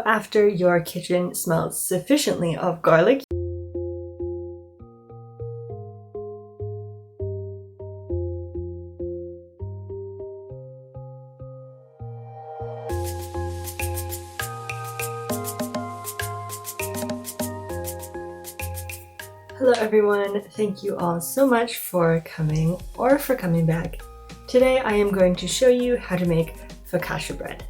After your kitchen smells sufficiently of garlic, hello everyone, thank you all so much for coming or for coming back. Today I am going to show you how to make focaccia bread.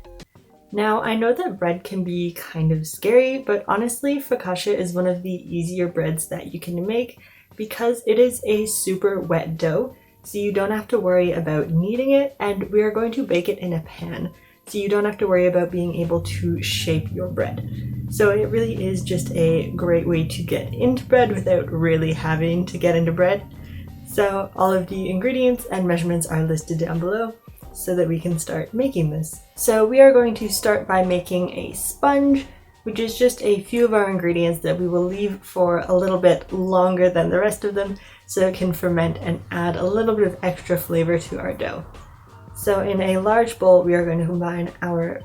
Now I know that bread can be kind of scary, but honestly focaccia is one of the easier breads that you can make because it is a super wet dough, so you don't have to worry about kneading it, and we are going to bake it in a pan, so you don't have to worry about being able to shape your bread. So it really is just a great way to get into bread without really having to get into bread. So all of the ingredients and measurements are listed down below so that we can start making this. So we are going to start by making a sponge, which is just a few of our ingredients that we will leave for a little bit longer than the rest of them so it can ferment and add a little bit of extra flavor to our dough. So in a large bowl, we are going to combine our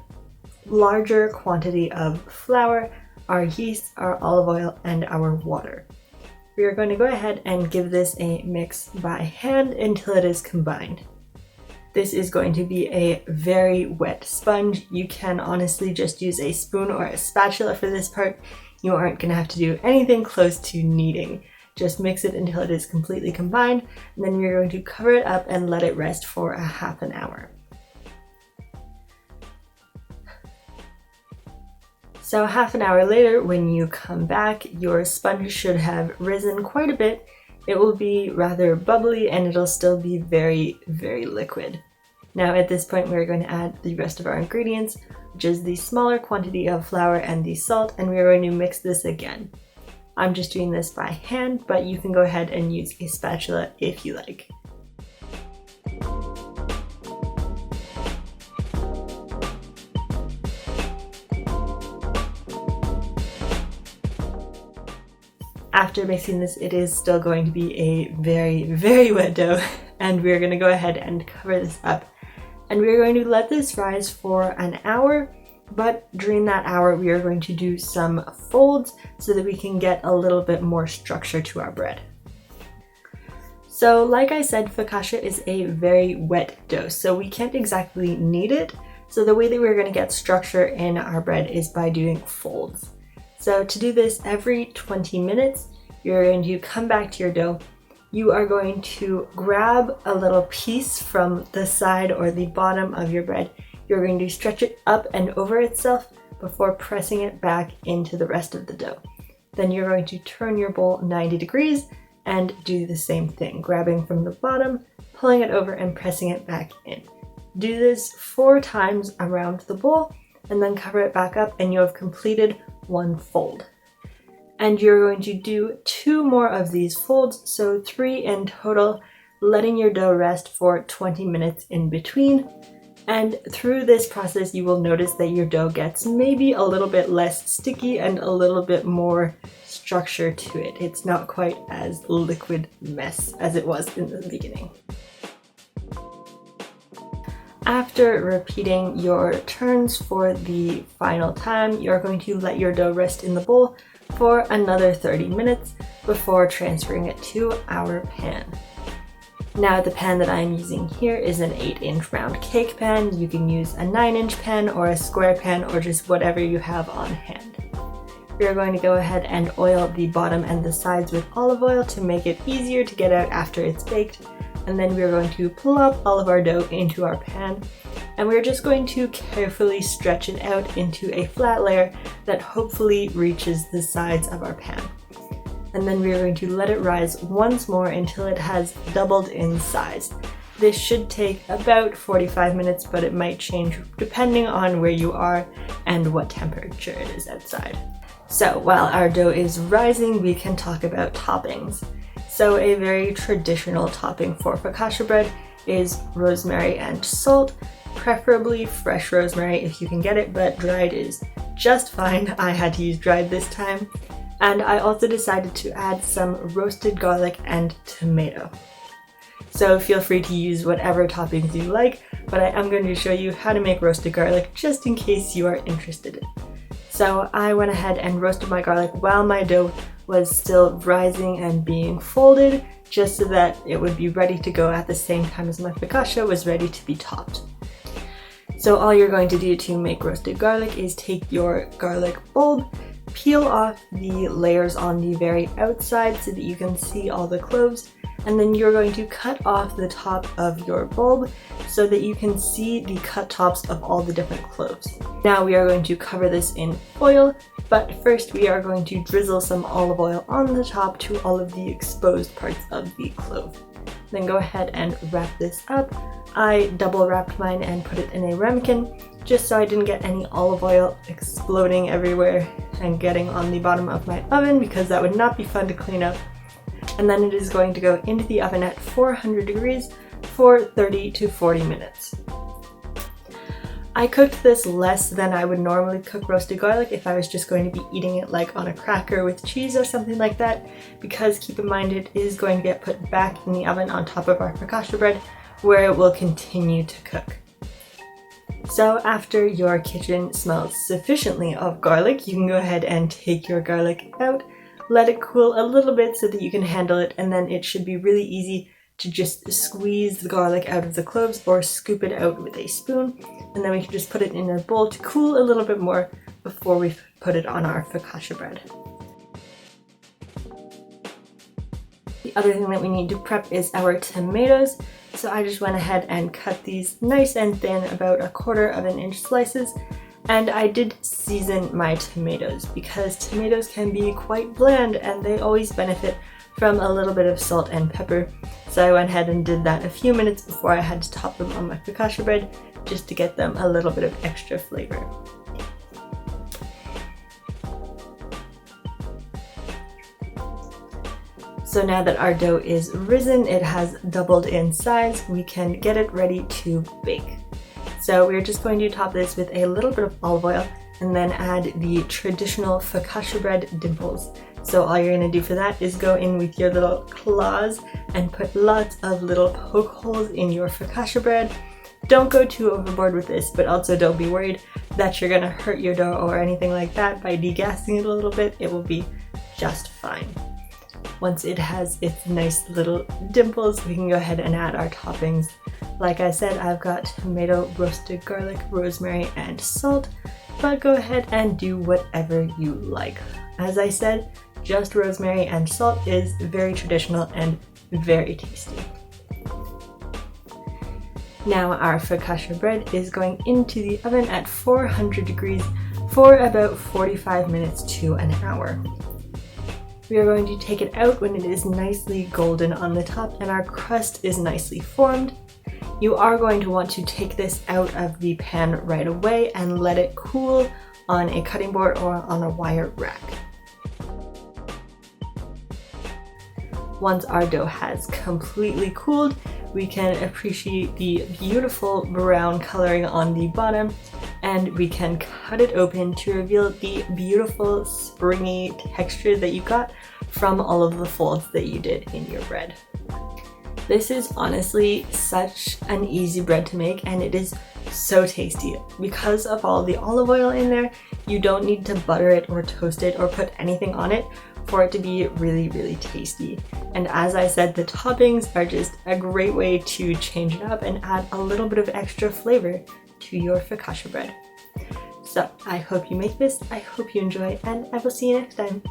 larger quantity of flour, our yeast, our olive oil, and our water. We are going to go ahead and give this a mix by hand until it is combined. This is going to be a very wet sponge. You can honestly just use a spoon or a spatula for this part. You aren't going to have to do anything close to kneading. Just mix it until it is completely combined, and then you're going to cover it up and let it rest for a half an hour. So half an hour later, when you come back, your sponge should have risen quite a bit. It will be rather bubbly and it'll still be very, very liquid. Now at this point, we're going to add the rest of our ingredients, which is the smaller quantity of flour and the salt, and we're going to mix this again. I'm just doing this by hand, but you can go ahead and use a spatula if you like. After mixing this, it is still going to be a very, very wet dough, and we're going to go ahead and cover this up. And we're going to let this rise for an hour, but during that hour, we are going to do some folds so that we can get a little bit more structure to our bread. So like I said, focaccia is a very wet dough, so we can't exactly knead it. So the way that we're going to get structure in our bread is by doing folds. So to do this, every 20 minutes, you're going to come back to your dough. You are going to grab a little piece from the side or the bottom of your bread. You're going to stretch it up and over itself before pressing it back into the rest of the dough. Then you're going to turn your bowl 90 degrees and do the same thing, grabbing from the bottom, pulling it over and pressing it back in. Do this 4 times around the bowl and then cover it back up, and you have completed one fold. And you're going to do 2 more of these folds, so 3 in total, letting your dough rest for 20 minutes in between. And through this process, you will notice that your dough gets maybe a little bit less sticky and a little bit more structure to it. It's not quite as liquid mess as it was in the beginning. After repeating your turns for the final time, you're going to let your dough rest in the bowl for another 30 minutes before transferring it to our pan. Now the pan that I'm using here is an 8-inch round cake pan. You can use a 9-inch pan or a square pan or just whatever you have on hand. We're going to go ahead and oil the bottom and the sides with olive oil to make it easier to get out after it's baked. And then we're going to plop all of our dough into our pan, and we're just going to carefully stretch it out into a flat layer that hopefully reaches the sides of our pan. And then we're going to let it rise once more until it has doubled in size. This should take about 45 minutes, but it might change depending on where you are and what temperature it is outside. So while our dough is rising, we can talk about toppings. So a very traditional topping for focaccia bread is rosemary and salt, preferably fresh rosemary if you can get it, but dried is just fine. I had to use dried this time. And I also decided to add some roasted garlic and tomato. So feel free to use whatever toppings you like, but I am going to show you how to make roasted garlic just in case you are interested. So I went ahead and roasted my garlic while my dough was still rising and being folded, just so that it would be ready to go at the same time as my focaccia was ready to be topped. So all you're going to do to make roasted garlic is take your garlic bulb, peel off the layers on the very outside so that you can see all the cloves, and then you're going to cut off the top of your bulb so that you can see the cut tops of all the different cloves. Now we are going to cover this in foil, but first we are going to drizzle some olive oil on the top to all of the exposed parts of the clove. Then go ahead and wrap this up. I double wrapped mine and put it in a ramekin just so I didn't get any olive oil exploding everywhere and getting on the bottom of my oven, because that would not be fun to clean up. And then it is going to go into the oven at 400 degrees for 30 to 40 minutes. I cooked this less than I would normally cook roasted garlic if I was just going to be eating it like on a cracker with cheese or something like that, because keep in mind it is going to get put back in the oven on top of our focaccia bread, where it will continue to cook. So after your kitchen smells sufficiently of garlic, you can go ahead and take your garlic out, let it cool a little bit so that you can handle it, and then it should be really easy to just squeeze the garlic out of the cloves or scoop it out with a spoon, and then we can just put it in a bowl to cool a little bit more before we put it on our focaccia bread. The other thing that we need to prep is our tomatoes. So I just went ahead and cut these nice and thin, about 1/4 inch slices, and I did season my tomatoes because tomatoes can be quite bland and they always benefit from a little bit of salt and pepper. So I went ahead and did that a few minutes before I had to top them on my focaccia bread, just to get them a little bit of extra flavor. So now that our dough is risen, it has doubled in size, we can get it ready to bake. So we're just going to top this with a little bit of olive oil and then add the traditional focaccia bread dimples. So all you're going to do for that is go in with your little claws and put lots of little poke holes in your focaccia bread. Don't go too overboard with this, but also don't be worried that you're going to hurt your dough or anything like that by degassing it a little bit. It will be just fine. Once it has its nice little dimples, we can go ahead and add our toppings. Like I said, I've got tomato, roasted garlic, rosemary, and salt, but go ahead and do whatever you like. As I said, just rosemary and salt is very traditional and very tasty. Now our focaccia bread is going into the oven at 400 degrees for about 45 minutes to an hour. We are going to take it out when it is nicely golden on the top and our crust is nicely formed. You are going to want to take this out of the pan right away and let it cool on a cutting board or on a wire rack. Once our dough has completely cooled, we can appreciate the beautiful brown coloring on the bottom, and we can cut it open to reveal the beautiful springy texture that you got from all of the folds that you did in your bread. This is honestly such an easy bread to make, and it is so tasty. Because of all the olive oil in there, you don't need to butter it or toast it or put anything on it for it to be really, really tasty. And as I said, the toppings are just a great way to change it up and add a little bit of extra flavor to your focaccia bread. So I hope you make this, I hope you enjoy, and I will see you next time.